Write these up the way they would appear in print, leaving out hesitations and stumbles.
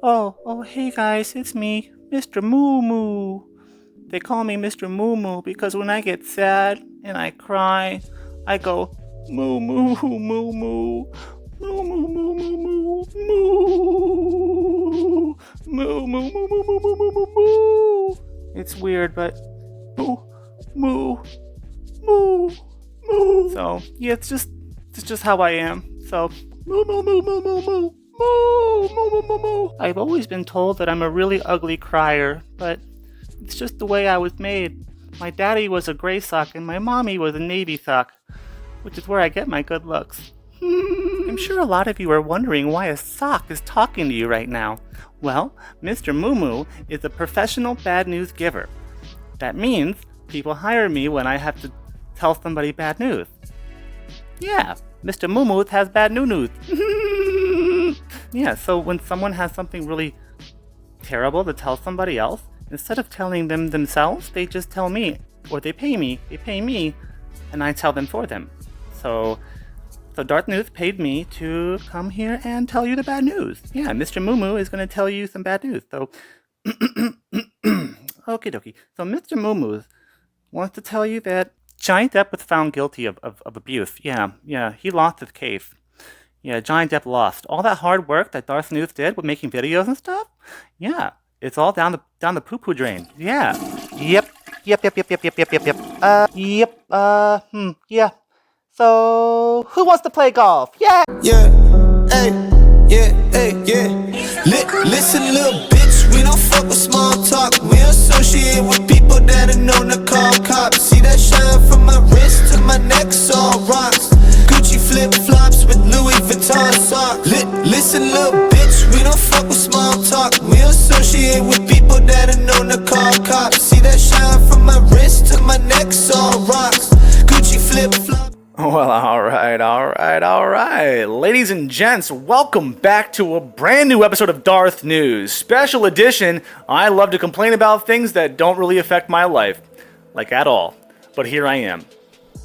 Oh, hey guys, it's me, Mr. Moo Moo. They call me Mr. Moo Moo because when I get sad and I cry, I go moo moo moo moo moo moo moo moo moo moo moo moo moo moo moo moo moo moo moo. It's weird, but moo moo moo moo. So yeah, it's just how I am. So moo moo moo moo moo moo. Moo, moo, moo, moo, moo. I've always been told that I'm a really ugly crier, but it's just the way I was made. My daddy was a gray sock and my mommy was a navy sock, which is where I get my good looks. I'm sure a lot of you are wondering why a sock is talking to you right now. Well, Mr. Moo Moo is a professional bad news giver. That means people hire me when I have to tell somebody bad news. Yeah, Mr. Moo Moo has bad news. Yeah, so when someone has something really terrible to tell somebody else, instead of telling them themselves, they just tell me, or they pay me, and I tell them for them. So DarthNews paid me to come here and tell you the bad news. Yeah, Mr. Moo Moo is going to tell you some bad news. So, okie dokie. So Mr. Moo Moo wants to tell you that Johnny Depp was found guilty of abuse. Yeah, he lost his case. Yeah, Johnny Depp lost. All that hard work that DarthNews did with making videos and stuff? Yeah, it's all down the poo-poo drain. Yeah. Yep. Yeah. So, who wants to play golf? Yeah. Yeah, hey, yeah. Listen, little bitch, we don't fuck with small talk. We associate with people that are known to call cops. See that shine from my wrist to my neck, all rocks. Gucci flip-flops with Louis Vuitton socks. Listen, little bitch, we don't fuck with small talk. We associate with people that are known to call cops. See that shine from my wrist to my neck, all rocks. Gucci flip-flops. Well, all right. Ladies and gents, welcome back to a brand new episode of Darth News. Special edition. I love to complain about things that don't really affect my life. Like, at all. But here I am.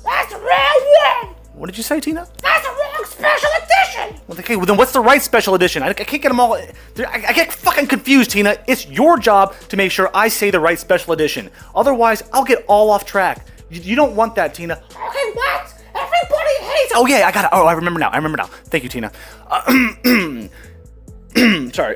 That's the wrong one! What did you say, Tina? That's the wrong special edition! Well, okay, then what's the right special edition? I can't get them all... I get fucking confused, Tina. It's your job to make sure I say the right special edition. Otherwise, I'll get all off track. You don't want that, Tina. Okay, what? Everybody hates... Oh, yeah, I got it. Oh, I remember now. Thank you, Tina. Sorry.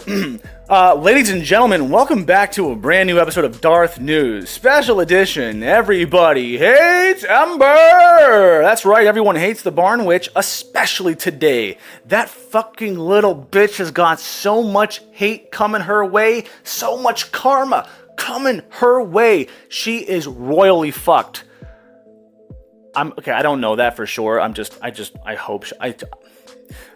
Ladies and gentlemen, welcome back to a brand new episode of Darth News. Special edition. Everybody hates Ember! That's right, everyone hates the Barn Witch, especially today. That fucking little bitch has got so much hate coming her way, so much karma coming her way. She is royally fucked. I don't know that for sure. I hope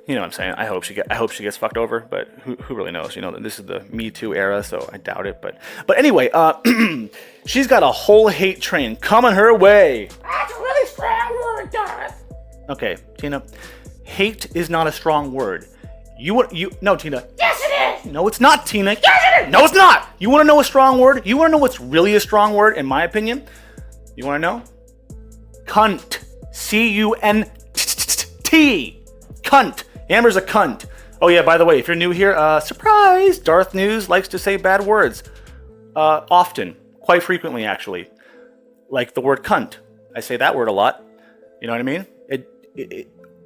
you know what I'm saying. I hope she gets fucked over, but who really knows? You know, this is the Me Too era, so I doubt it. But anyway, she's got a whole hate train coming her way. That's a really strong word, Darth. Okay, Tina, hate is not a strong word. No, Tina. Yes, it is. No, it's not, Tina. Yes, it is. No, it's not. You want to know a strong word? You want to know what's really a strong word, in my opinion? You want to know? Cunt. C-U-N-T. Cunt. Amber's a cunt. Oh yeah, by the way, if you're new here, surprise! Darth News likes to say bad words. Often. Quite frequently, actually. Like the word cunt. I say that word a lot. You know what I mean?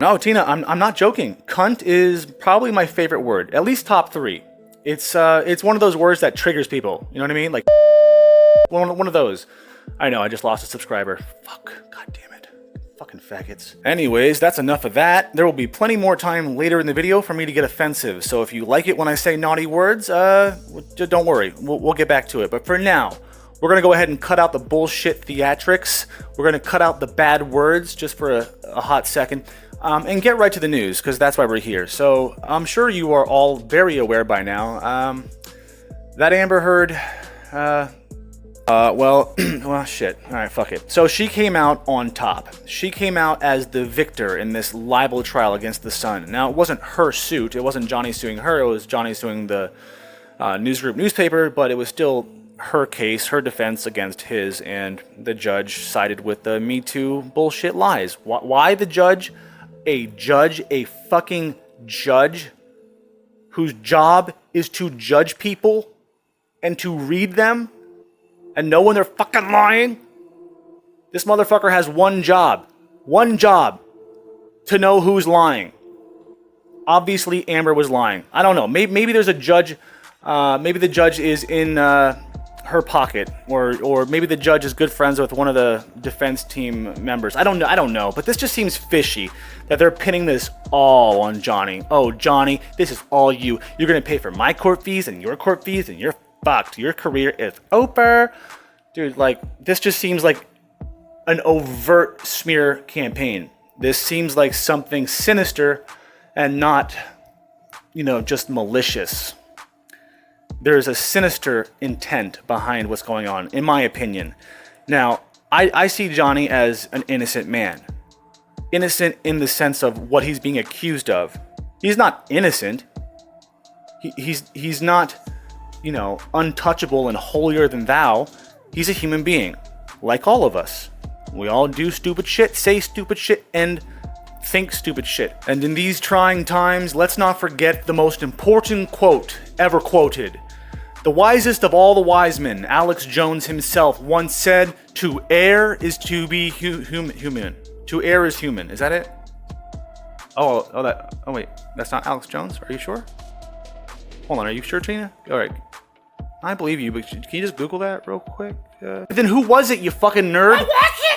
No, Tina, I'm not joking. Cunt is probably my favorite word. At least top 3. It's one of those words that triggers people. You know what I mean? Like, one of those. I know, I just lost a subscriber. Fuck, god damn it. Fucking faggots. Anyways, that's enough of that. There will be plenty more time later in the video for me to get offensive, so if you like it when I say naughty words, don't worry, we'll get back to it. But for now, we're gonna go ahead and cut out the bullshit theatrics. We're gonna cut out the bad words just for a hot second, and get right to the news, because that's why we're here. So, I'm sure you are all very aware by now, that Amber Heard, well, shit. Alright, fuck it. So she came out on top. She came out as the victor in this libel trial against the Sun. Now, it wasn't her suit. It wasn't Johnny suing her. It was Johnny suing the newsgroup newspaper, but it was still her case, her defense against his, and the judge sided with the Me Too bullshit lies. Why the judge? A fucking judge? whose job is to judge people and to read them and know when they're fucking lying. This motherfucker has one job to know who's lying. Obviously, Amber was lying. I don't know. Maybe there's a judge. Maybe the judge is in her pocket, or maybe the judge is good friends with one of the defense team members. I don't know. But this just seems fishy that they're pinning this all on Johnny. Oh, Johnny, this is all you. You're gonna pay for my court fees and your court fees, and you're fucked. Your career is over, dude. Like, this just seems like an overt smear campaign. This seems like something sinister and not, just malicious. There's a sinister intent behind what's going on, in my opinion. Now, I see Johnny as an innocent man. Innocent in the sense of what he's being accused of. He's not innocent. He's not, untouchable and holier than thou. He's a human being, like all of us. We all do stupid shit, say stupid shit, and think stupid shit. And in these trying times, let's not forget the most important quote ever quoted. The wisest of all the wise men, Alex Jones himself, once said, "To err is to be human. To err is human." Is that it? Oh wait, that's not Alex Jones? Are you sure? Hold on, are you sure, Tina? All right. I believe you, but can you just Google that real quick? Then who was it, you fucking nerd?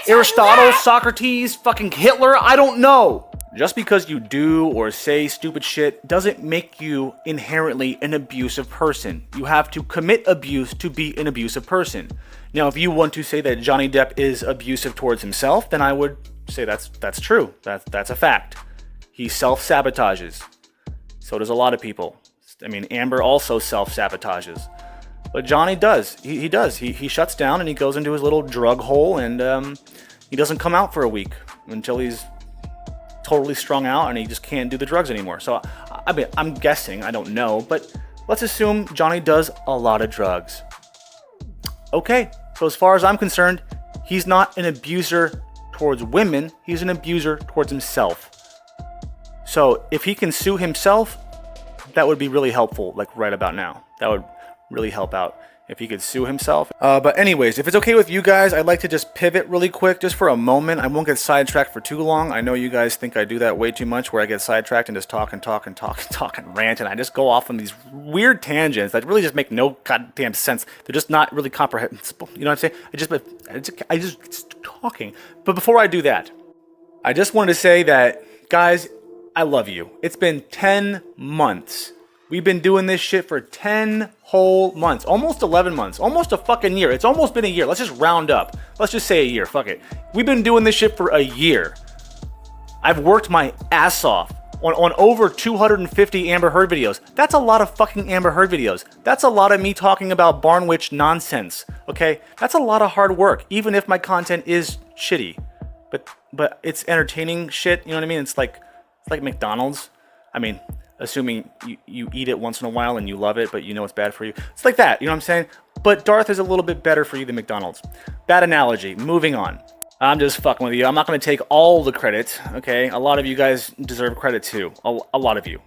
Aristotle, Socrates, fucking Hitler? I don't know. Just because you do or say stupid shit doesn't make you inherently an abusive person. You have to commit abuse to be an abusive person. Now, if you want to say that Johnny Depp is abusive towards himself, then I would say that's true. That's a fact. He self-sabotages. So does a lot of people. I mean, Amber also self-sabotages. But Johnny does. He does. He shuts down and he goes into his little drug hole, and he doesn't come out for a week until he's totally strung out and he just can't do the drugs anymore. So I mean, I'm guessing, I don't know, but let's assume Johnny does a lot of drugs. Okay, so as far as I'm concerned, he's not an abuser towards women, he's an abuser towards himself. So if he can sue himself, that would be really helpful, like right about now. That would really help out if he could sue himself. But anyways, if it's okay with you guys, I'd like to just pivot really quick, just for a moment. I won't get sidetracked for too long. I know you guys think I do that way too much, where I get sidetracked and just talk and rant, and I just go off on these weird tangents that really just make no goddamn sense. They're just not really comprehensible. You know what I'm saying? I just talking. But before I do that, I just wanted to say that, guys, I love you. It's been 10 months. We've been doing this shit for 10 whole months. Almost 11 months. Almost a fucking year. It's almost been a year. Let's just round up. Let's just say a year. Fuck it. We've been doing this shit for a year. I've worked my ass off on over 250 Amber Heard videos. That's a lot of fucking Amber Heard videos. That's a lot of me talking about barn witch nonsense. Okay? That's a lot of hard work, even if my content is shitty. But it's entertaining shit. You know what I mean? It's like McDonald's. I mean, assuming you eat it once in a while and you love it, but you know it's bad for you. It's like that, you know what I'm saying? But Darth is a little bit better for you than McDonald's. Bad analogy. Moving on. I'm just fucking with you. I'm not going to take all the credit, okay? A lot of you guys deserve credit too. A lot of you,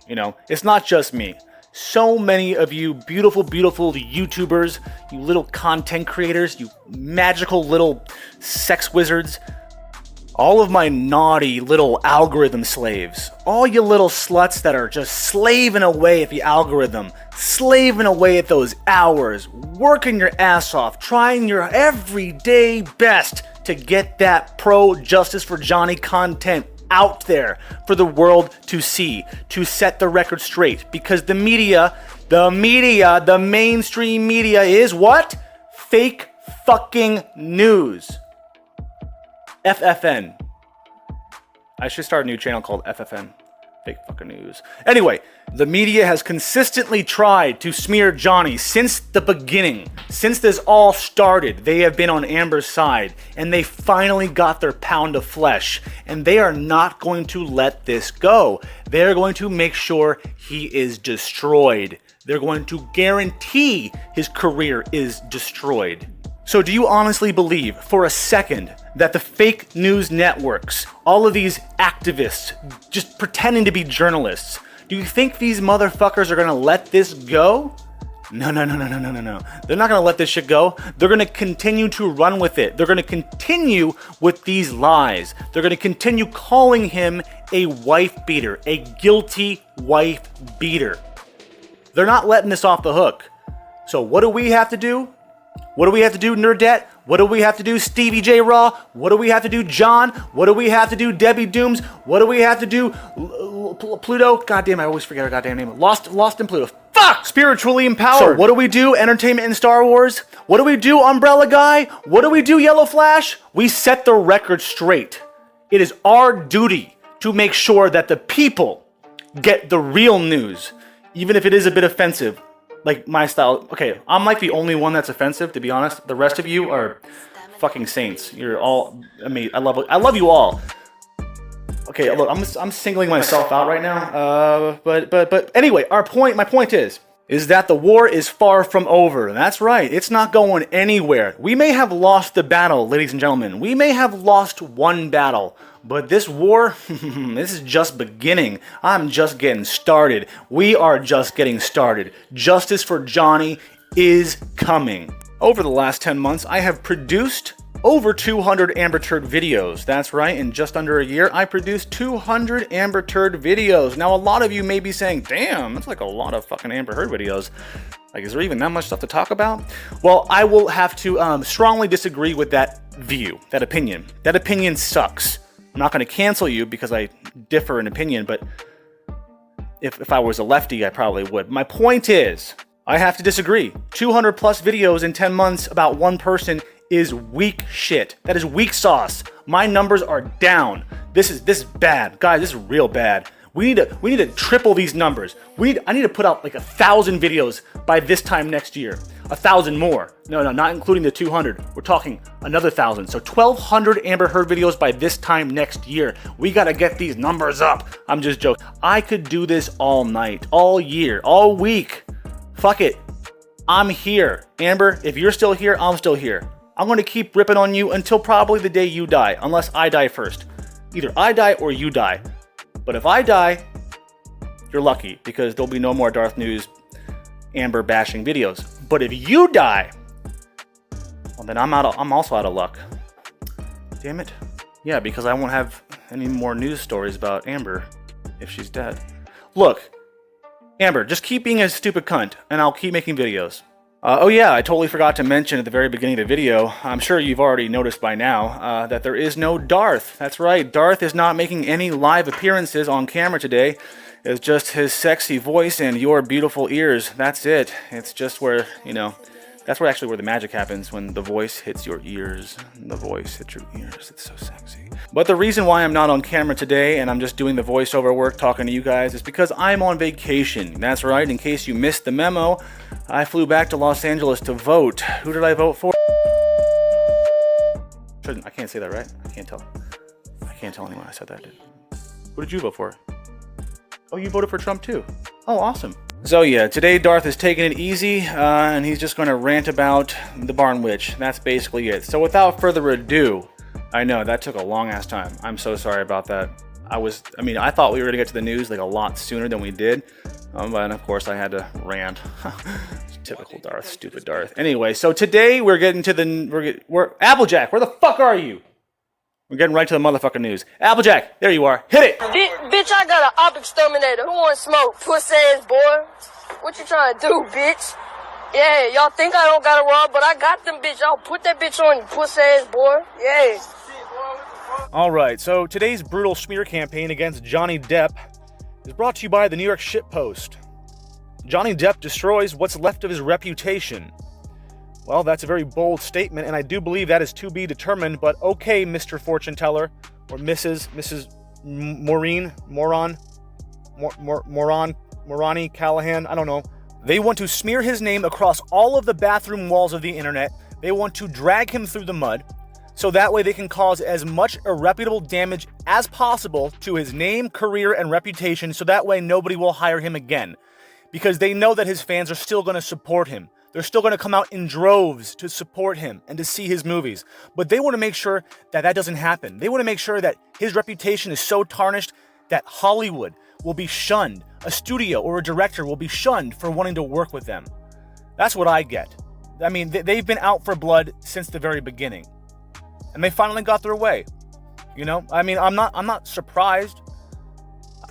It's not just me. So many of you beautiful, beautiful YouTubers, you little content creators, you magical little sex wizards, all of my naughty little algorithm slaves, all you little sluts that are just slaving away at the algorithm, slaving away at those hours, working your ass off, trying your everyday best to get that pro Justice for Johnny content out there for the world to see, to set the record straight. Because the mainstream media is what? Fake fucking news. FFN. I should start a new channel called FFN. Fake fucking news. Anyway, the media has consistently tried to smear Johnny since the beginning. Since this all started, they have been on Amber's side, and they finally got their pound of flesh, and they are not going to let this go. They're going to make sure he is destroyed. They're going to guarantee his career is destroyed. So do you honestly believe for a second that the fake news networks, all of these activists just pretending to be journalists, Do you think these motherfuckers are gonna let this go? No. They're not gonna let this shit go. They're gonna continue to run with it. They're gonna continue with these lies. They're gonna continue calling him a wife beater, a guilty wife beater. They're not letting this off the hook. So what do we have to do? What do we have to do, Nerdette? What do we have to do, Stevie J. Raw? What do we have to do, John? What do we have to do, Debbie Dooms? What do we have to do, Pluto? Goddamn, I always forget her goddamn name. Lost in Pluto. Fuck! Spiritually empowered. So what do we do, Entertainment in Star Wars? What do we do, Umbrella Guy? What do we do, Yellow Flash? We set the record straight. It is our duty to make sure that the people get the real news, even if it is a bit offensive. Like my style. Okay, I'm like the only one that's offensive, to be honest. The rest of you are fucking saints. You're all amazing. I love you all. Okay, look, I'm singling myself out right now. But anyway, my point is that the war is far from over. That's right. It's not going anywhere. We may have lost the battle, ladies and gentlemen. We may have lost one battle. But this war, this is just beginning. I'm just getting started. We are just getting started. Justice for Johnny is coming. Over the last 10 months, I have produced over 200 Amber Turd videos. That's right, in just under a year, I produced 200 Amber Turd videos. Now, a lot of you may be saying, damn, that's like a lot of fucking Amber Heard videos. Like, is there even that much stuff to talk about? Well, I will have to strongly disagree with that view, that opinion. That opinion sucks. I'm not going to cancel you because I differ in opinion, but if I was a lefty, I probably would. My point is, I have to disagree. 200 plus videos in 10 months about one person is weak shit. That is weak sauce. My numbers are down. This is bad. Guys, this is real bad. We need to triple these numbers. I need to put out like 1,000 videos by this time next year. 1,000 more. No, not including the 200. We're talking another 1,000. So 1,200 Amber Heard videos by this time next year. We gotta get these numbers up. I'm just joking. I could do this all night, all year, all week. Fuck it. I'm here. Amber, if you're still here, I'm still here. I'm gonna keep ripping on you until probably the day you die, unless I die first. Either I die or you die. But if I die, you're lucky, because there'll be no more DarthNews Amber bashing videos. But if you die, well, then I'm also out of luck. Damn it. Yeah, because I won't have any more news stories about Amber if she's dead. Look, Amber, just keep being a stupid cunt, and I'll keep making videos. Oh yeah, I totally forgot to mention at the very beginning of the video, I'm sure you've already noticed by now, that there is no Darth. That's right, Darth is not making any live appearances on camera today. It's just his sexy voice and your beautiful ears. That's it. It's just where, that's where the magic happens, when the voice hits your ears. The voice hits your ears. It's so sexy. But the reason why I'm not on camera today and I'm just doing the voiceover work talking to you guys is because I'm on vacation. That's right, in case you missed the memo, I flew back to Los Angeles to vote. Who did I vote for? I can't say that, right? I can't tell anyone I said that. Who did you vote for? Oh, you voted for Trump too. Oh, awesome. So yeah, today Darth is taking it easy, and he's just going to rant about the Barn Witch. That's basically it. So without further ado, I know that took a long ass time. I'm so sorry about that. I thought we were going to get to the news like a lot sooner than we did, but of course I had to rant. Typical Darth, stupid Darth. Anyway, so today we're getting to we're Applejack. Where the fuck are you? We're getting right to the motherfucking news. Applejack, there you are. Hit it! Bitch, I got an op exterminator. Who wants smoke? Pussy ass boy. What you trying to do, bitch? Yeah, y'all think I don't got a rod, but I got them, bitch. I'll put that bitch on you, pussy ass boy. Yeah. Alright, so today's brutal smear campaign against Johnny Depp is brought to you by the New York Shitpost. Johnny Depp destroys what's left of his reputation. Well, that's a very bold statement, and I do believe that is to be determined, but okay, Mr. Fortune Teller, or Mrs. Morani Callahan, I don't know. They want to smear his name across all of the bathroom walls of the internet. They want to drag him through the mud, so that way they can cause as much irreputable damage as possible to his name, career, and reputation, so that way nobody will hire him again. Because they know that his fans are still going to support him. They're still going to come out in droves to support him and to see his movies. But they want to make sure that that doesn't happen. They want to make sure that his reputation is so tarnished that Hollywood will be shunned. A studio or a director will be shunned for wanting to work with them. That's what I get. I mean, they've been out for blood since the very beginning. And they finally got their way. You know? I mean, I'm not surprised.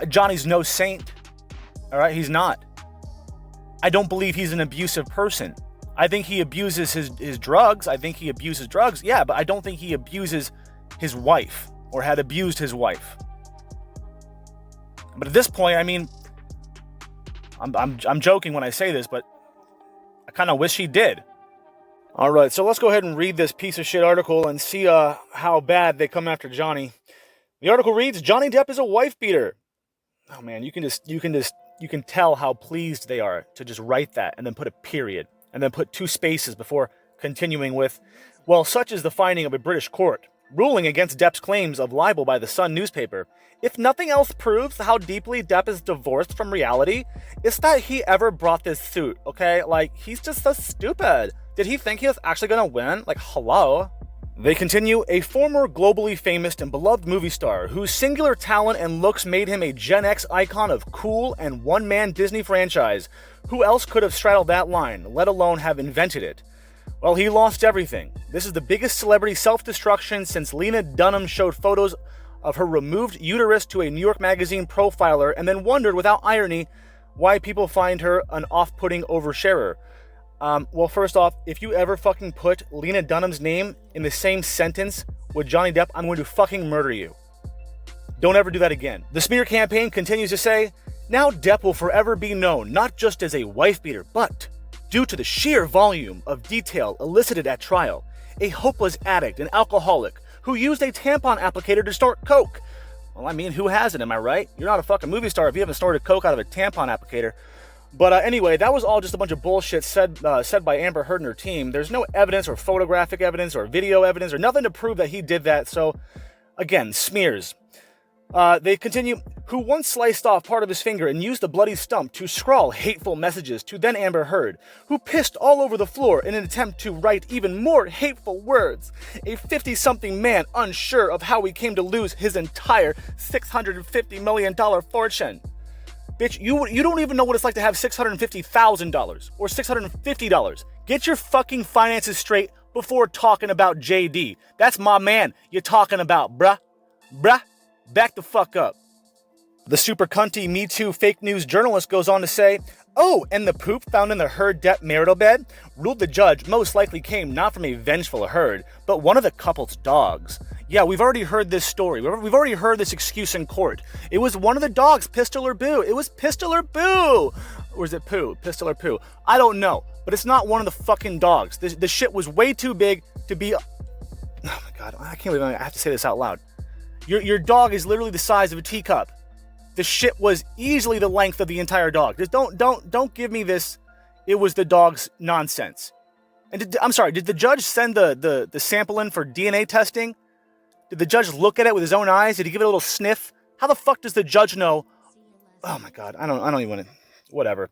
Johnny's no saint. All right? He's not. I don't believe he's an abusive person. I think he abuses his drugs. I think he abuses drugs. Yeah, but I don't think he abuses his wife or had abused his wife. But at this point, I mean, I'm joking when I say this, but I kind of wish he did. All right, so let's go ahead and read this piece of shit article and see how bad they come after Johnny. The article reads, Johnny Depp is a wife beater. Oh man, you can tell how pleased they are to just write that and then put a period and then put 2 spaces before continuing with, well, such is the finding of a British court, ruling against Depp's claims of libel by the Sun newspaper. If nothing else proves how deeply Depp is divorced from reality, it's that he ever brought this suit, okay? Like, he's just so stupid. Did he think he was actually gonna win? Like, hello? They continue, a former globally famous and beloved movie star whose singular talent and looks made him a Gen X icon of cool and one-man Disney franchise. Who else could have straddled that line, let alone have invented it? Well, he lost everything. This is the biggest celebrity self-destruction since Lena Dunham showed photos of her removed uterus to a New York Magazine profiler and then wondered without irony why people find her an off-putting oversharer. Well, first off, if you ever fucking put Lena Dunham's name in the same sentence with Johnny Depp, I'm going to fucking murder you. Don't ever do that again. The smear campaign continues to say, now Depp will forever be known not just as a wife beater, but, due to the sheer volume of detail elicited at trial, a hopeless addict and alcoholic who used a tampon applicator to snort coke. Well, I mean, who hasn't, am I right? You're not a fucking movie star if you haven't snorted coke out of a tampon applicator. But anyway, that was all just a bunch of bullshit said by Amber Heard and her team. There's no evidence or photographic evidence or video evidence or nothing to prove that he did that. So, again, smears. They continue, who once sliced off part of his finger and used the bloody stump to scrawl hateful messages to then Amber Heard, who pissed all over the floor in an attempt to write even more hateful words. A 50-something man unsure of how he came to lose his entire $650 million fortune. Bitch, you don't even know what it's like to have $650,000 or $650. Get your fucking finances straight before talking about JD. That's my man you're talking about, bruh. Bruh, back the fuck up. The super cunty Me Too fake news journalist goes on to say, oh, and the poop found in the Heard Depp marital bed, ruled the judge, most likely came not from a vengeful Heard, but one of the couple's dogs. Yeah, we've already heard this story. We've already heard this excuse in court. It was one of the dogs, Pistol or Boo. It was Pistol or Boo. Or is it Poo? Pistol or Poo? I don't know. But it's not one of the fucking dogs. The shit was way too big to be... Oh my god, I can't believe I have to say this out loud. Your dog is literally the size of a teacup. The shit was easily the length of the entire dog. Just don't give me this, it was the dog's nonsense. And I'm sorry, did the judge send the sample in for DNA testing? Did the judge look at it with his own eyes? Did he give it a little sniff? How the fuck does the judge know? Oh my god, I don't even want to... Whatever.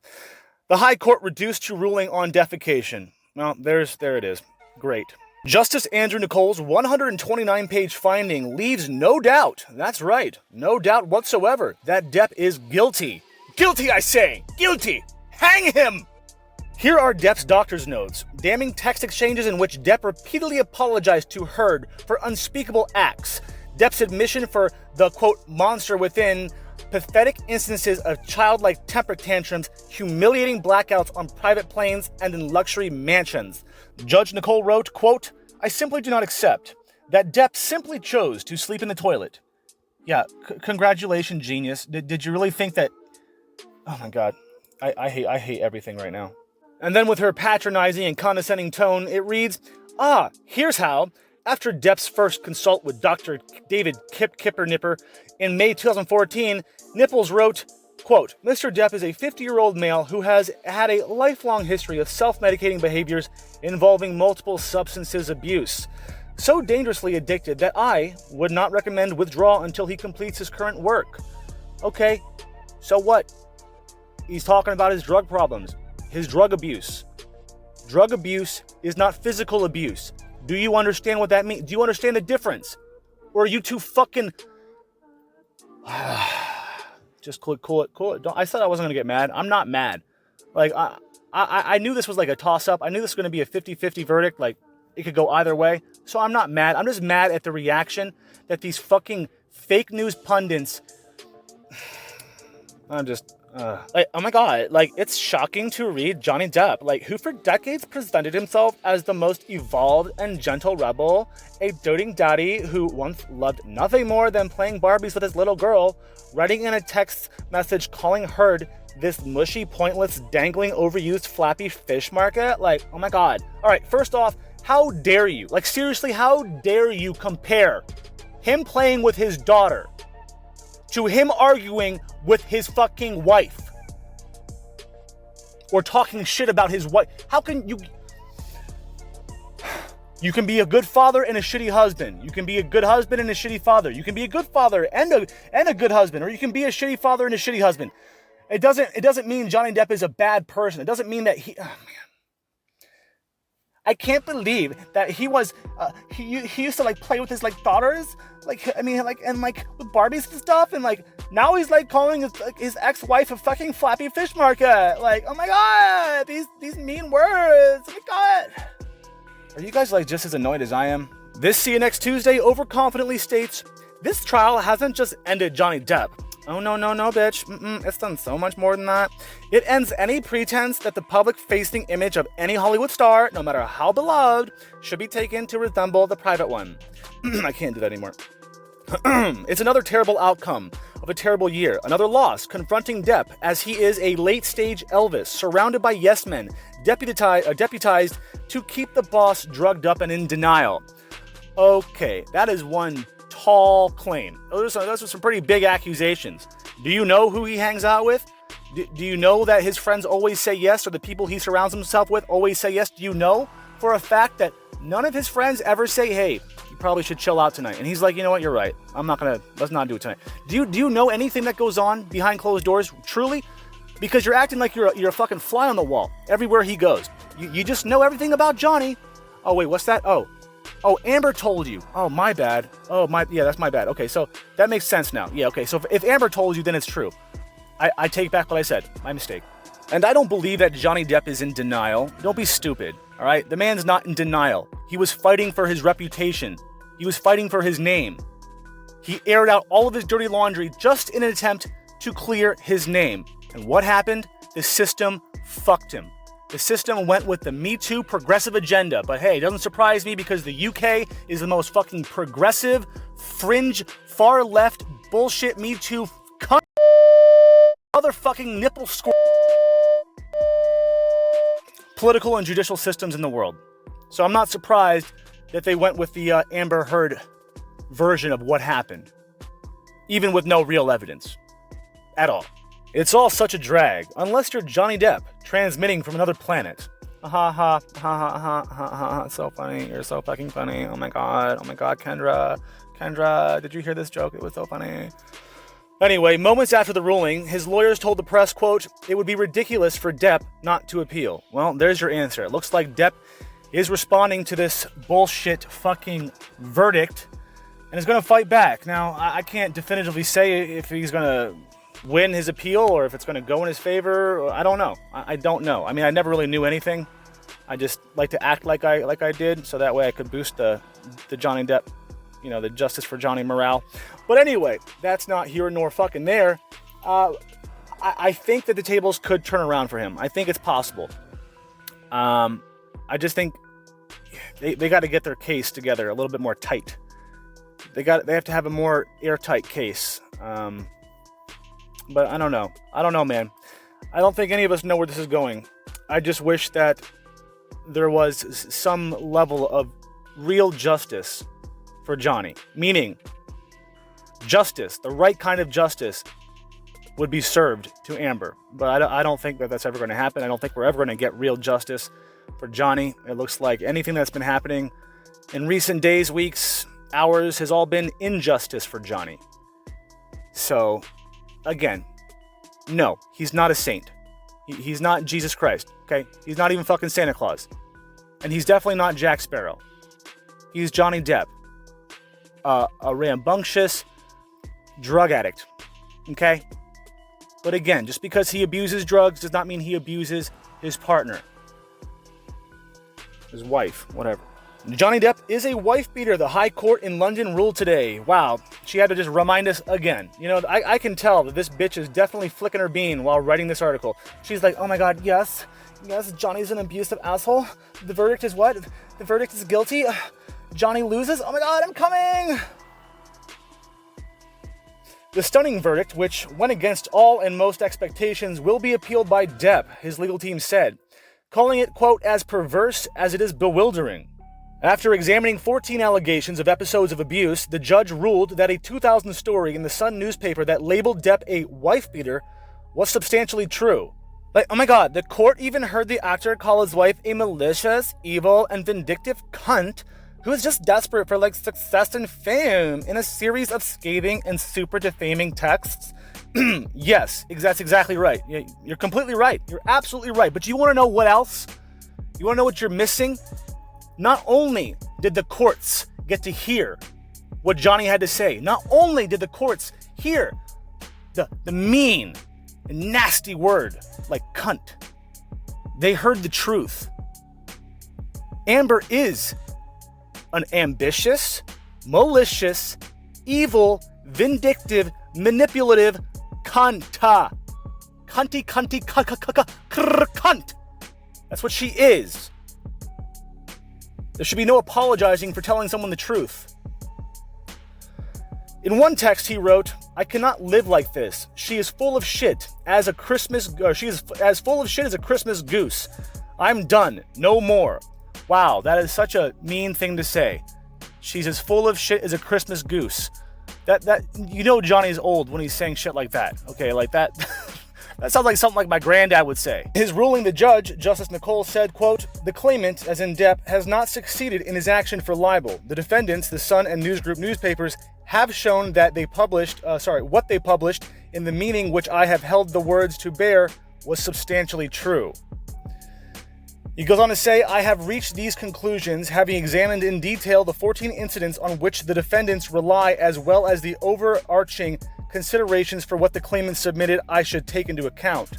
The High Court reduced to ruling on defecation. Well, there it is. Great. Justice Andrew Nichols' 129-page finding leaves no doubt, that's right, no doubt whatsoever, that Depp is guilty. Guilty, I say! Guilty! Hang him! Here are Depp's doctor's notes, damning text exchanges in which Depp repeatedly apologized to Heard for unspeakable acts, Depp's admission for the, quote, monster within, pathetic instances of childlike temper tantrums, humiliating blackouts on private planes and in luxury mansions. Judge Nicole wrote, quote, I simply do not accept that Depp simply chose to sleep in the toilet. Yeah, congratulations, genius. Did you really think that... Oh my god, I hate everything right now. And then with her patronizing and condescending tone, it reads, here's how. After Depp's first consult with Dr. David Kippernipper in May 2014, Nipples wrote, quote, Mr. Depp is a 50-year-old male who has had a lifelong history of self-medicating behaviors involving multiple substances abuse. So dangerously addicted that I would not recommend withdrawal until he completes his current work. Okay, so what? He's talking about his drug problems. His drug abuse. Drug abuse is not physical abuse. Do you understand what that means? Do you understand the difference? Or are you too fucking... Just cool it. I said I wasn't going to get mad. I'm not mad. Like, I knew this was like a toss-up. I knew this was going to be a 50-50 verdict. Like, it could go either way. So I'm not mad. I'm just mad at the reaction that these fucking fake news pundits... like, oh my god, like, it's shocking to read Johnny Depp, like, who for decades presented himself as the most evolved and gentle rebel, a doting daddy who once loved nothing more than playing Barbies with his little girl, writing in a text message calling her this mushy, pointless, dangling, overused, flappy fish market. Like, oh my god. All right, first off, how dare you? Like, seriously, how dare you compare him playing with his daughter to him arguing with his fucking wife or talking shit about his wife? How can you... You can be a good father and a shitty husband. You can be a good husband and a shitty father. You can be a good father and a good husband, or you can be a shitty father and a shitty husband. It doesn't mean Johnny Depp is a bad person. It doesn't mean that he... Oh, man. I can't believe that he was... he used to, like, play with his, like, daughters. Like, I mean, like, and, like, with Barbies and stuff. And, like, now he's, like, calling his ex-wife a fucking flappy fish market. Like, oh, my God. These mean words. Oh, my God. Are you guys, like, just as annoyed as I am? This See You Next Tuesday overconfidently states, this trial hasn't just ended Johnny Depp. Oh, no, bitch. It's done so much more than that. It ends any pretense that the public-facing image of any Hollywood star, no matter how beloved, should be taken to resemble the private one. I can't do that anymore. It's another terrible outcome of a terrible year. Another loss confronting Depp as he is a late-stage Elvis, surrounded by yes-men, deputized to keep the boss drugged up and in denial. Okay, that is one tall claim. Those are some pretty big accusations. Do you know who he hangs out with? Do you know that his friends always say yes, or the people he surrounds himself with always say yes? Do you know for a fact that none of his friends ever say, hey, you probably should chill out tonight? And he's like, you know what, you're right. Let's not do it tonight. Do you know anything that goes on behind closed doors, truly? Because you're acting like you're a fucking fly on the wall everywhere he goes. You just know everything about Johnny. Oh, wait, what's that? Oh, Amber told you. Oh, my bad. Yeah, that's my bad. Okay, so that makes sense now. Yeah, okay, so if Amber told you, then it's true. I take back what I said. My mistake. And I don't believe that Johnny Depp is in denial. Don't be stupid, all right? The man's not in denial. He was fighting for his reputation. He was fighting for his name. He aired out all of his dirty laundry just in an attempt to clear his name. And what happened? The system fucked him. The system went with the Me Too progressive agenda. But hey, it doesn't surprise me because the UK is the most fucking progressive, fringe, far left, bullshit Me Too motherfucking nipple score political and judicial systems in the world. So I'm not surprised that they went with the Amber Heard version of what happened, even with no real evidence at all. It's all such a drag, unless you're Johnny Depp, transmitting from another planet. Ha ha ha ha ha ha ha. So funny, you're so fucking funny. Oh my god, Kendra, did you hear this joke? It was so funny. Anyway, moments after the ruling, his lawyers told the press, quote, it would be ridiculous for Depp not to appeal. Well, there's your answer. It looks like Depp is responding to this bullshit fucking verdict and is going to fight back. Now, I can't definitively say if he's going to win his appeal or if it's going to go in his favor. I don't know. I don't know. I mean, I never really knew anything. I just like to act like I did, so that way I could boost the Johnny Depp, the justice for Johnny morale. But anyway, that's not here nor fucking there. I think that the tables could turn around for him. I think it's possible. I just think they got to get their case together a little bit more tight. They have to have a more airtight case. But I don't know, man. I don't think any of us know where this is going. I just wish that there was some level of real justice for Johnny. Meaning, justice, the right kind of justice, would be served to Amber. But I don't think that that's ever going to happen. I don't think we're ever going to get real justice for Johnny. It looks like anything that's been happening in recent days, weeks, hours has all been injustice for Johnny. So, again, no, he's not a saint. He's not Jesus Christ, okay? He's not even fucking Santa Claus. And he's definitely not Jack Sparrow. He's Johnny Depp. A rambunctious drug addict, okay? But again, just because he abuses drugs does not mean he abuses his partner. His wife, whatever. Johnny Depp is a wife beater, the High Court in London ruled today. Wow, she had to just remind us again. You know, I can tell that this bitch is definitely flicking her bean while writing this article. She's like, oh my god, yes, Johnny's an abusive asshole. The verdict is what? The verdict is guilty. Johnny loses? Oh my god, I'm coming! The stunning verdict, which went against all and most expectations, will be appealed by Depp, his legal team said, calling it, quote, as perverse as it is bewildering. After examining 14 allegations of episodes of abuse, the judge ruled that a 2000 story in the Sun newspaper that labeled Depp a wife beater was substantially true. Like, oh my god, the court even heard the actor call his wife a malicious, evil, and vindictive cunt who is just desperate for like success and fame in a series of scathing and super defaming texts. Yes, that's exactly right. You're completely right. You're absolutely right. But you want to know what else? You want to know what you're missing? Not only did the courts get to hear what Johnny had to say, not only did the courts hear the mean and nasty word like cunt, they heard the truth. Amber is an ambitious, malicious, evil, vindictive, manipulative cunta. Cunt. That's what she is. There should be no apologizing for telling someone the truth. In one text he wrote, I cannot live like this. She is full of shit she is as full of shit as a Christmas goose. I'm done. No more. Wow, that is such a mean thing to say. She's as full of shit as a Christmas goose. That you know Johnny's old when he's saying shit like that. Okay, like that. That sounds like something like my granddad would say. In his ruling, the judge, Justice Nicole, said, quote, the claimant, as in Depp, has not succeeded in his action for libel. The defendants, the Sun and News Group newspapers, have shown that what they published in the meaning which I have held the words to bear was substantially true. He goes on to say, I have reached these conclusions having examined in detail the 14 incidents on which the defendants rely as well as the overarching considerations for what the claimant submitted I should take into account.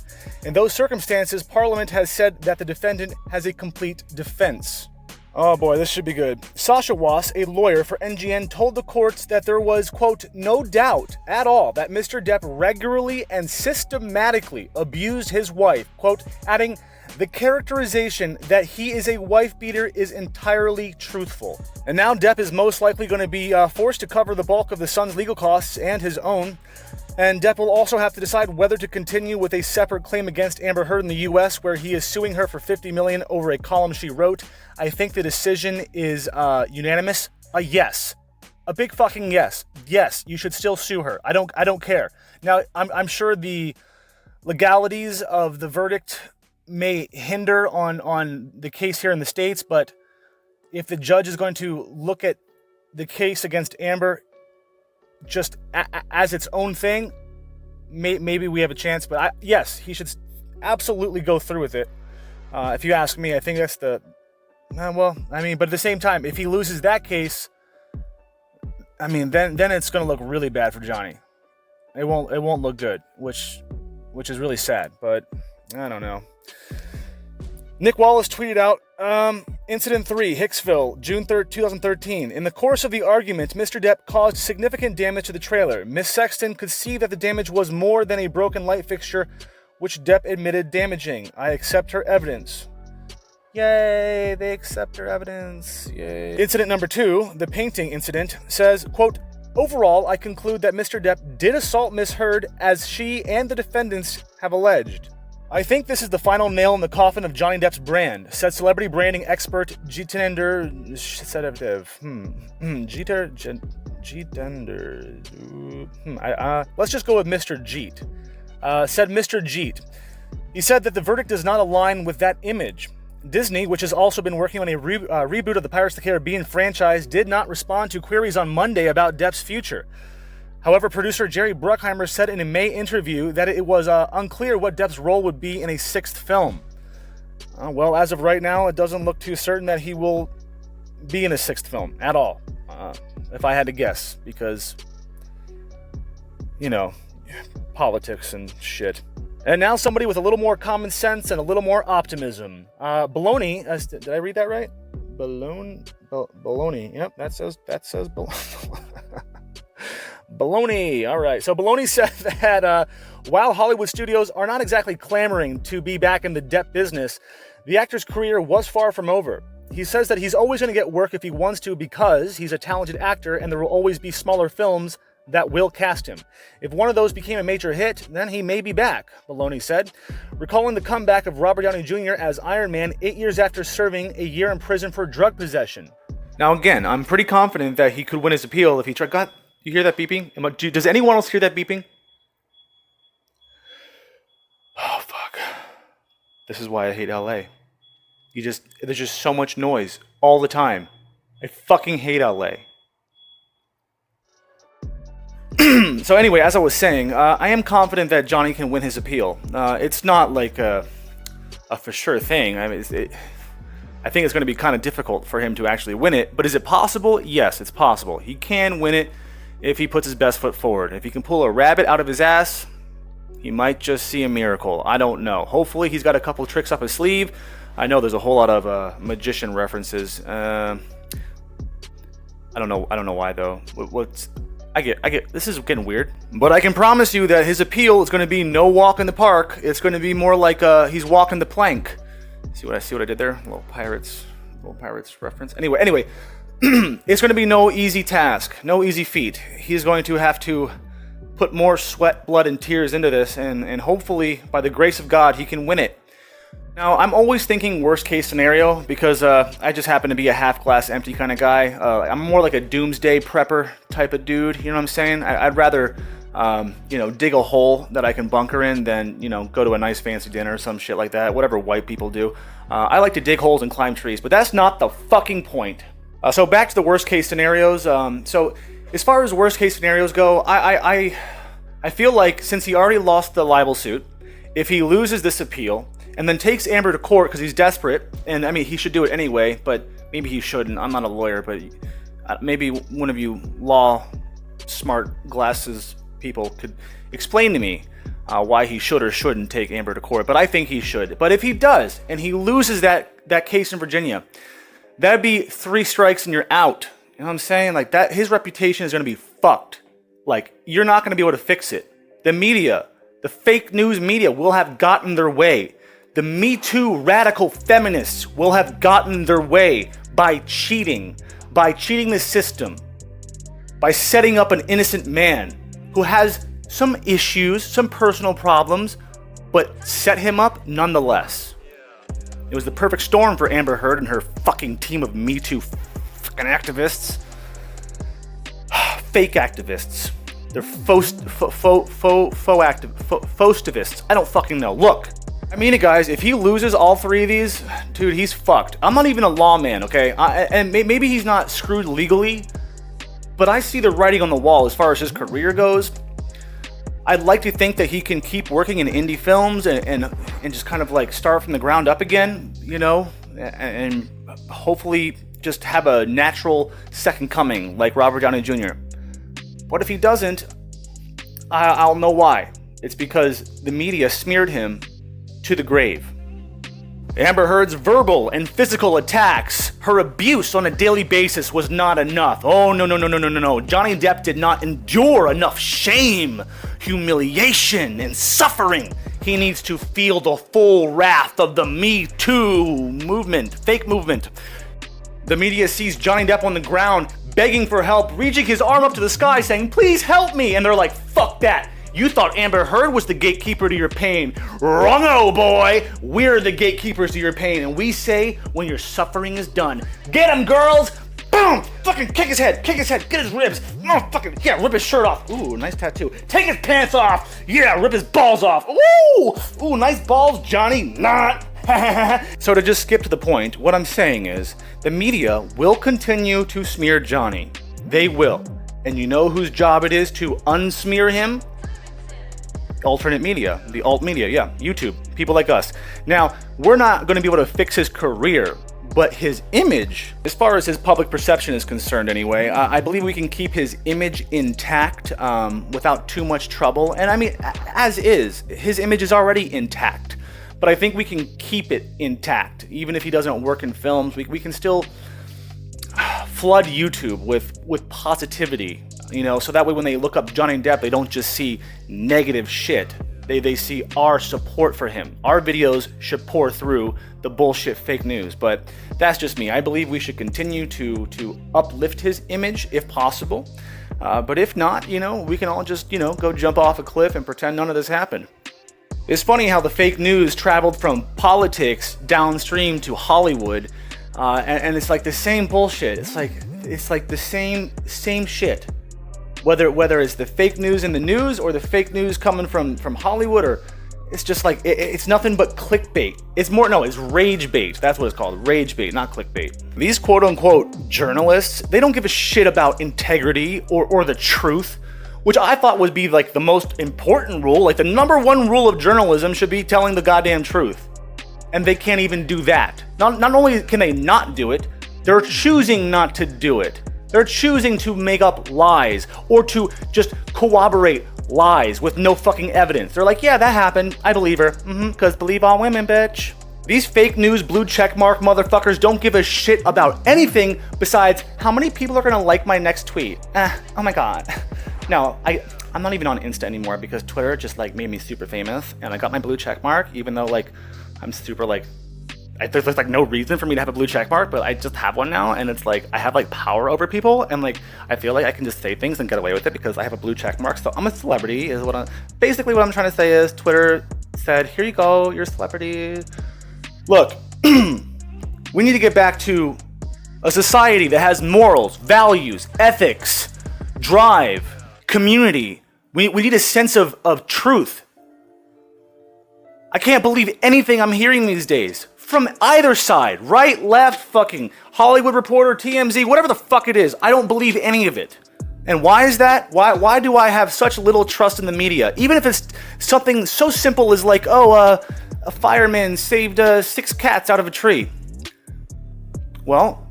In those circumstances, Parliament has said that the defendant has a complete defense. Oh boy, this should be good. Sasha Wass, a lawyer for NGN, told the courts that there was, quote, no doubt at all that Mr. Depp regularly and systematically abused his wife, quote, adding, the characterization that he is a wife beater is entirely truthful. And now Depp is most likely going to be forced to cover the bulk of the Sun's legal costs and his own. And Depp will also have to decide whether to continue with a separate claim against Amber Heard in the US, where he is suing her for $50 million over a column she wrote. I think the decision is unanimous. A yes. A big fucking yes. Yes, you should still sue her. I don't care. Now, I'm sure the legalities of the verdict may hinder on the case here in the States, but if the judge is going to look at the case against Amber just as its own thing, maybe we have a chance. But yes, he should absolutely go through with it. If you ask me, I think that's but at the same time, if he loses that case, then it's going to look really bad for Johnny. It won't look good, which is really sad, but I don't know. Nick Wallace tweeted out, Incident 3, Hicksville, June 3rd, 2013. In the course of the argument, Mr. Depp caused significant damage to the trailer. Miss Sexton could see that the damage was more than a broken light fixture, which Depp admitted damaging. I accept her evidence. Yay, they accept her evidence. Yay. Incident number 2, the painting incident, says, quote, overall, I conclude that Mr. Depp did assault Miss Heard as she and the defendants have alleged. I think this is the final nail in the coffin of Johnny Depp's brand, said celebrity branding expert Jitender let's just go with Mr. Jeet. Said Mr. Jeet. He said that the verdict does not align with that image. Disney, which has also been working on a reboot of the Pirates of the Caribbean franchise, did not respond to queries on Monday about Depp's future. However, producer Jerry Bruckheimer said in a May interview that it was unclear what Depp's role would be in a 6th film. Well, as of right now, it doesn't look too certain that he will be in a 6th film at all, if I had to guess, because, politics and shit. And now somebody with a little more common sense and a little more optimism. Baloney, did I read that right? Baloney. Yep, that says baloney. All right. So Baloney said that while Hollywood studios are not exactly clamoring to be back in the Depp business, the actor's career was far from over. He says that he's always going to get work if he wants to because he's a talented actor and there will always be smaller films that will cast him. If one of those became a major hit, then he may be back, Baloney said, recalling the comeback of Robert Downey Jr. as Iron Man 8 years after serving a year in prison for drug possession. Now again, I'm pretty confident that he could win his appeal if he tried. God, you hear that beeping? Does anyone else hear that beeping? Oh, fuck. This is why I hate LA. There's just so much noise all the time. I fucking hate LA. So anyway, as I was saying, I am confident that Johnny can win his appeal. It's not like a for sure thing. I mean, I think it's going to be kind of difficult for him to actually win it. But is it possible? Yes, it's possible. He can win it if he puts his best foot forward. If he can pull a rabbit out of his ass, he might just see a miracle. I don't know. Hopefully he's got a couple tricks up his sleeve. I know there's a whole lot of magician references. I don't know why though. I get. This is getting weird. But I can promise you that his appeal is going to be no walk in the park. It's going to be more like he's walking the plank. See what I did there? Little pirates reference. Anyway, it's going to be no easy task, no easy feat. He's going to have to put more sweat, blood, and tears into this, and hopefully, by the grace of God, he can win it. Now, I'm always thinking worst case scenario because I just happen to be a half glass empty kind of guy. I'm more like a doomsday prepper type of dude. You know what I'm saying? I'd rather, dig a hole that I can bunker in than, go to a nice fancy dinner or some shit like that. Whatever white people do. I like to dig holes and climb trees, but that's not the fucking point. So back to the worst case scenarios. So as far as worst case scenarios go, I feel like since he already lost the libel suit, if he loses this appeal and then takes Amber to court because he's desperate, and I mean he should do it anyway, but maybe he shouldn't. I'm not a lawyer, but maybe one of you law smart glasses people could explain to me why he should or shouldn't take Amber to court. But I think he should. But if he does and he loses that case in Virginia, that'd be 3 strikes and you're out. You know what I'm saying? Like that, his reputation is going to be fucked. Like you're not going to be able to fix it. The media, the fake news media will have gotten their way. The Me Too radical feminists will have gotten their way by cheating the system, by setting up an innocent man who has some issues, some personal problems, but set him up nonetheless. It was the perfect storm for Amber Heard and her fucking team of Me Too fucking activists. Fake activists. They're faustivists. I don't fucking know. Look, I mean it, guys. If he loses all 3 of these, dude, he's fucked. I'm not even a lawman, okay? And maybe he's not screwed legally, but I see the writing on the wall as far as his career goes. I'd like to think that he can keep working in indie films and just kind of like start from the ground up again, and hopefully just have a natural second coming like Robert Downey Jr. But if he doesn't, I'll know why. It's because the media smeared him to the grave. Amber Heard's verbal and physical attacks, her abuse on a daily basis was not enough. Oh, no. Johnny Depp did not endure enough shame, humiliation, and suffering. He needs to feel the full wrath of the Me Too movement, fake movement. The media sees Johnny Depp on the ground, begging for help, reaching his arm up to the sky, saying, "Please help me." And they're like, "Fuck that. You thought Amber Heard was the gatekeeper to your pain. Wrong-o, boy. We're the gatekeepers to your pain. And we say when your suffering is done, get him, girls. Boom. Fucking kick his head. Get his ribs. Oh, fucking, yeah, rip his shirt off. Ooh, nice tattoo. Take his pants off. Yeah, rip his balls off. Ooh, nice balls, Johnny. Not. So to just skip to the point, what I'm saying is the media will continue to smear Johnny. They will. And you know whose job it is to unsmear him? Alternate media, the alt media, yeah, YouTube, people like us. Now, we're not going to be able to fix his career, But his image, as far as his public perception is concerned anyway, I believe we can keep his image intact without too much trouble. And I mean, as is, his image is already intact. But I think we can keep it intact. Even if he doesn't work in films, we can still flood YouTube with positivity. You know, so that way when they look up Johnny Depp, they don't just see negative shit. They see our support for him. Our videos should pour through the bullshit fake news. But that's just me. I believe we should continue to uplift his image if possible. But if not, you know, we can all just, you know, go jump off a cliff and pretend none of this happened. It's funny how the fake news traveled from politics downstream to Hollywood. And it's like the same bullshit. It's like the same shit. Whether it's the fake news in the news or the fake news coming from Hollywood, or it's just like it's nothing but clickbait. It's rage bait. That's what it's called, rage bait, not clickbait. These quote unquote journalists, they don't give a shit about integrity or the truth, which I thought would be like the most important rule. Like the number one rule of journalism should be telling the goddamn truth, and they can't even do that. Not only can they not do it, they're choosing not to do it. They're choosing to make up lies or to just corroborate lies with no fucking evidence. They're like, yeah, that happened. I believe her. Because believe all women, bitch. These fake news blue checkmark motherfuckers don't give a shit about anything besides how many people are gonna like my next tweet. Oh my god. No, I'm not even on Insta anymore because Twitter just like made me super famous, and I got my blue checkmark even though like I'm super like, there's like no reason for me to have a blue check mark, but I just have one now, and it's like I have like power over people, and like I feel like I can just say things and get away with it because I have a blue check mark. So I'm a celebrity is what I'm trying to say is Twitter said, here you go, you're a celebrity. Look, we need to get back to a society that has morals, values, ethics, drive, community. We need a sense of truth. I can't believe anything I'm hearing these days. From either side, right, left, fucking Hollywood Reporter, TMZ, whatever the fuck it is, I don't believe any of it. And why is that? Why do I have such little trust in the media? Even if it's something so simple as like, a fireman saved 6 cats out of a tree. Well,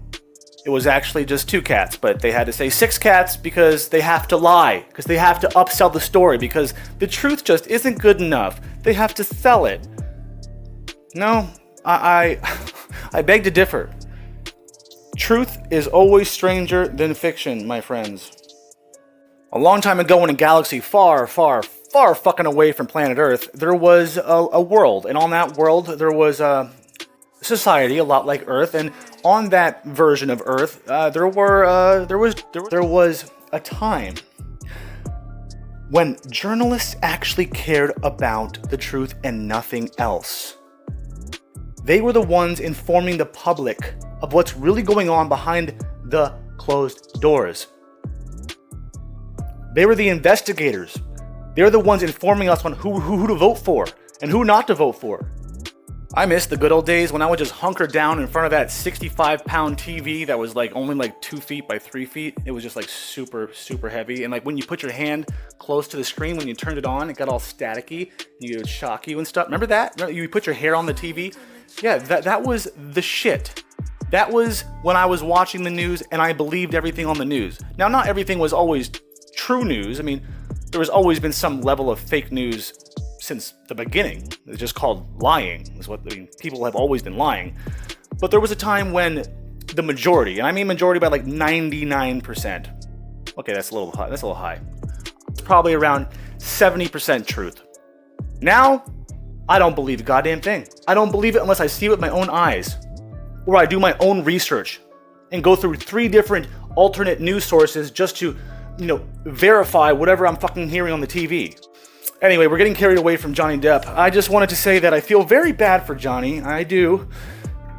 it was actually just 2 cats, but they had to say 6 cats because they have to lie, because they have to upsell the story, because the truth just isn't good enough. They have to sell it. No. I beg to differ. Truth is always stranger than fiction, my friends. A long time ago in a galaxy far, far, far fucking away from planet Earth, there was a world, and on that world there was a society a lot like Earth, and on that version of Earth, there was a time when journalists actually cared about the truth and nothing else. They were the ones informing the public of what's really going on behind the closed doors. They were the investigators. They're the ones informing us on who to vote for and who not to vote for. I miss the good old days when I would just hunker down in front of that 65-pound TV that was like only like 2 feet by 3 feet. It was just like super, super heavy. And like when you put your hand close to the screen, when you turned it on, it got all staticky and it would shock you and stuff. Remember that? Remember you put your hair on the TV? Yeah, that was the shit. That was when I was watching the news and I believed everything on the news. Now, not everything was always true news. I mean, there has always been some level of fake news since the beginning. It's just called lying. People have always been lying. But there was a time when the majority, and I mean majority by like 99%. Okay, that's a little high. It's probably around 70% truth. Now, I don't believe a goddamn thing. I don't believe it unless I see it with my own eyes. Or I do my own research and go through 3 different alternate news sources just to, verify whatever I'm fucking hearing on the TV. Anyway, we're getting carried away from Johnny Depp. I just wanted to say that I feel very bad for Johnny. I do,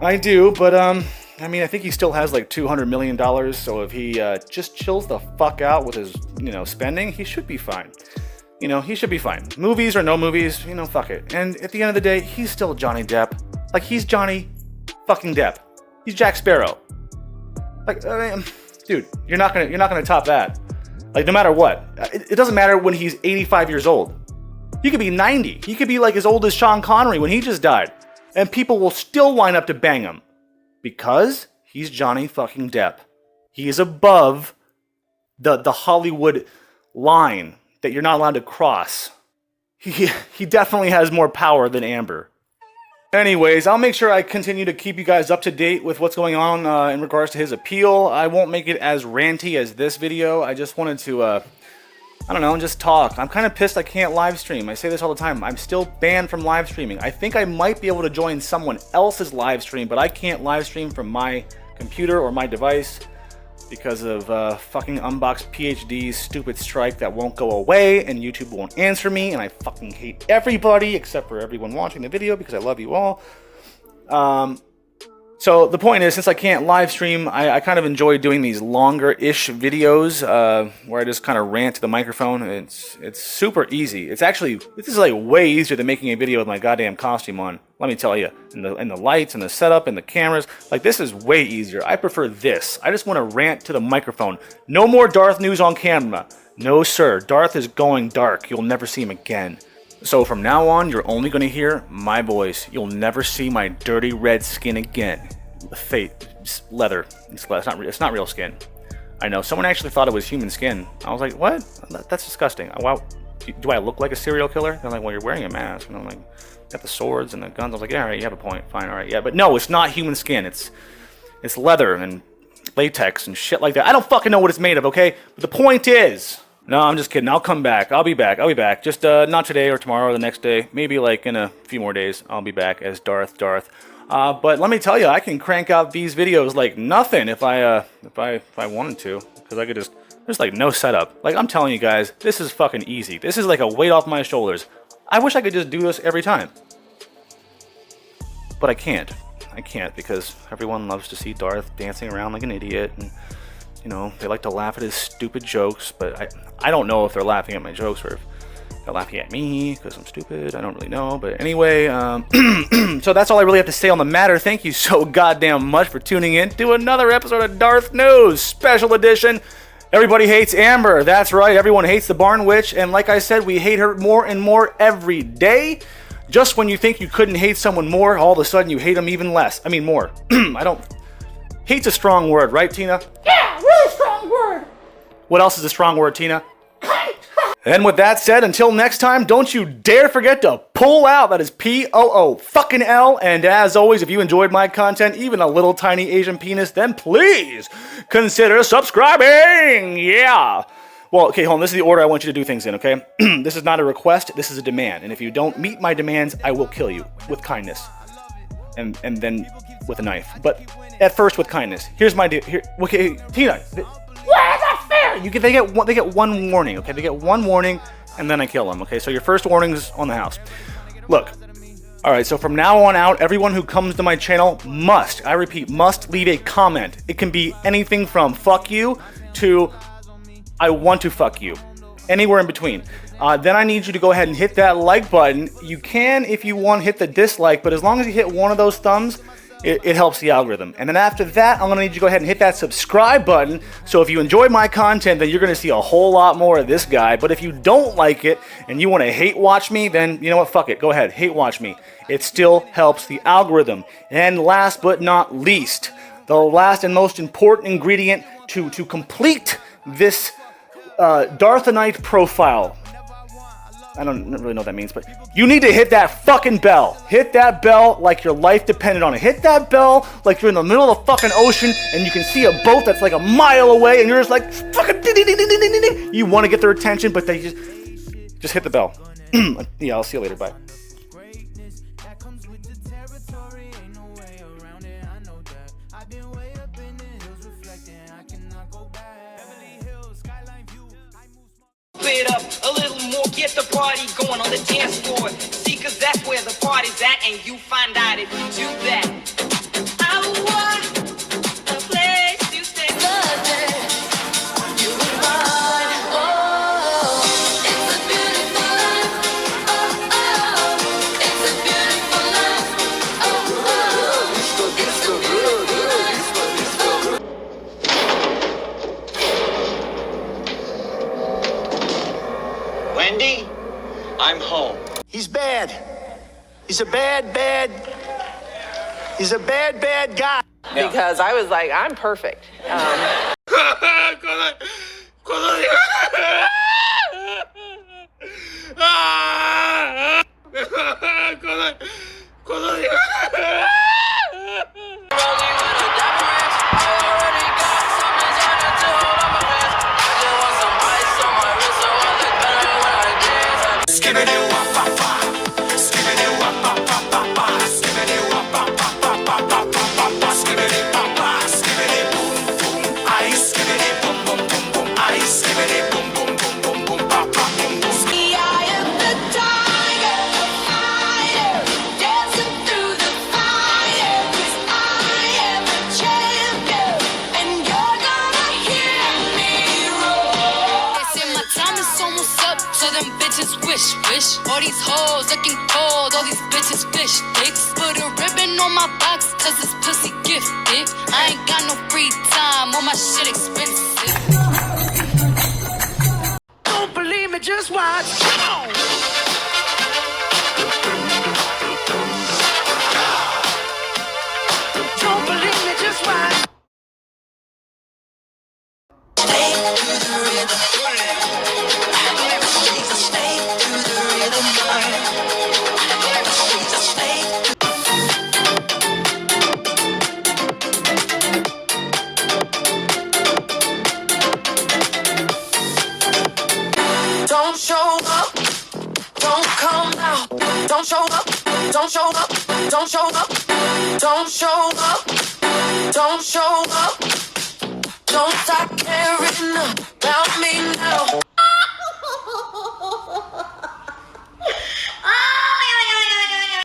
but I think he still has like $200 million, so if he just chills the fuck out with his, spending, he should be fine. He should be fine. Movies or no movies, fuck it. And at the end of the day, he's still Johnny Depp. Like, he's Johnny fucking Depp. He's Jack Sparrow. Like, dude, you're not gonna top that. Like, no matter what. It doesn't matter when he's 85 years old. He could be 90. He could be like as old as Sean Connery when he just died. And people will still line up to bang him. Because he's Johnny fucking Depp. He is above the Hollywood line that you're not allowed to cross. He definitely has more power than Amber. Anyways, I'll make sure I continue to keep you guys up to date with what's going on in regards to his appeal. I won't make it as ranty as this video. I just wanted to, I don't know, just talk. I'm kind of pissed I can't live stream. I say this all the time. I'm still banned from live streaming. I think I might be able to join someone else's live stream, but I can't live stream from my computer or my device because of fucking Unbox PhD's stupid strike that won't go away, and YouTube won't answer me, and I fucking hate everybody except for everyone watching the video because I love you all. So the point is, since I can't live stream, I kind of enjoy doing these longer-ish videos where I just kind of rant to the microphone. It's super easy. This is like way easier than making a video with my goddamn costume on. Let me tell you, and the lights and the setup and the cameras, like this is way easier. I prefer this. I just want to rant to the microphone. No more DarthNews on camera. No sir, Darth is going dark. You'll never see him again. So from now on, you're only going to hear my voice. You'll never see my dirty red skin again. It's leather. It's not real skin. I know. Someone actually thought it was human skin. I was like, what? That's disgusting. Wow. Do I look like a serial killer? They're like, well, you're wearing a mask. And I'm like, got the swords and the guns. I was like, yeah, all right, you have a point. Fine, all right, yeah. But no, it's not human skin. It's leather and latex and shit like that. I don't fucking know what it's made of, okay? But the point is... No, I'm just kidding. I'll come back. I'll be back. Just not today or tomorrow or the next day. Maybe like in a few more days, I'll be back as Darth. But let me tell you, I can crank out these videos like nothing if I wanted to, because I could just there's like no setup. Like I'm telling you guys, this is fucking easy. This is like a weight off my shoulders. I wish I could just do this every time, but I can't. I can't because everyone loves to see Darth dancing around like an idiot and. You know, they like to laugh at his stupid jokes, but I don't know if they're laughing at my jokes or if they're laughing at me because I'm stupid. I don't really know. But anyway, so that's all I really have to say on the matter. Thank you so goddamn much for tuning in to another episode of DarthNews Special Edition. Everybody hates Amber. That's right. Everyone hates the Barn Witch. And like I said, we hate her more and more every day. Just when you think you couldn't hate someone more, all of a sudden you hate them even less. I mean, more. Hate's a strong word, right, Tina? Yeah, really strong word. What else is a strong word, Tina? And with that said, until next time, don't you dare forget to pull out. That is POO. And as always, if you enjoyed my content, even a little tiny Asian penis, then please consider subscribing. Yeah. Well, okay, hold on. This is the order I want you to do things in, okay? This is not a request. This is a demand. And if you don't meet my demands, I will kill you with kindness. And then with a knife. But at first with kindness. Here's my deal. Here, okay, Tina. They get one warning, okay? They get one warning, and then I kill them, okay? So your first warning's on the house. Look. Alright, so from now on out, everyone who comes to my channel must, I repeat, must leave a comment. It can be anything from fuck you to I want to fuck you. Anywhere in between. Then I need you to go ahead and hit that like button. You can, if you want, hit the dislike, but as long as you hit one of those thumbs, it helps the algorithm. And then after that, I'm going to need you to go ahead and hit that subscribe button. So if you enjoy my content, then you're going to see a whole lot more of this guy. But if you don't like it and you want to hate watch me, then you know what? Fuck it. Go ahead. Hate watch me. It still helps the algorithm. And last but not least, the last and most important ingredient to complete this Darthanite profile. I don't really know what that means, but you need to hit that fucking bell. Hit that bell like your life depended on it. Hit that bell like you're in the middle of the fucking ocean and you can see a boat that's like a mile away and you're just like, fucking ding, ding, ding, ding, ding, ding. You want to get their attention, but they just hit the bell. Yeah, I'll see you later. Bye. It up a little more, get the party going on the dance floor. See, cause that's where the party's at, and you find out if you do that. I want a place to stay. You and mine. Oh, it's a beautiful life. Oh, oh, it's a beautiful life. Oh, oh, it's a beautiful life. Wendy, I'm home. He's bad. He's a bad guy. because I was like, I'm perfect. Wish, all these hoes looking cold, all these bitches fish dicks. Put a ribbon on my box, cause this pussy gifted. I ain't got no free time, all my shit expensive. Don't believe me, just watch. Don't believe me, just watch. Don't show up, don't come out. Don't show up, don't show up, don't show up, don't show up, don't show up. Don't stop caring about me now.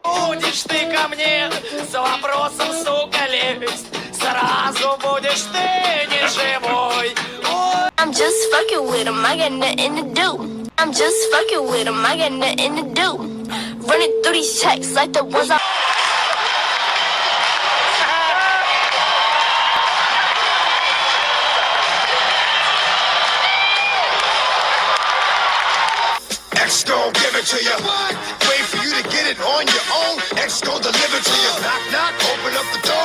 Будешь ты ко мне с вопросом, сука, лезть, сразу будешь ты не живой. I'm just fucking with him, I got nothing to do. I'm just fucking with him, I got nothing to do. Running through these checks like the ones I... X gon' give it to you. Wait for you to get it on your own. X gon' deliver to you. Knock, knock, open up the door.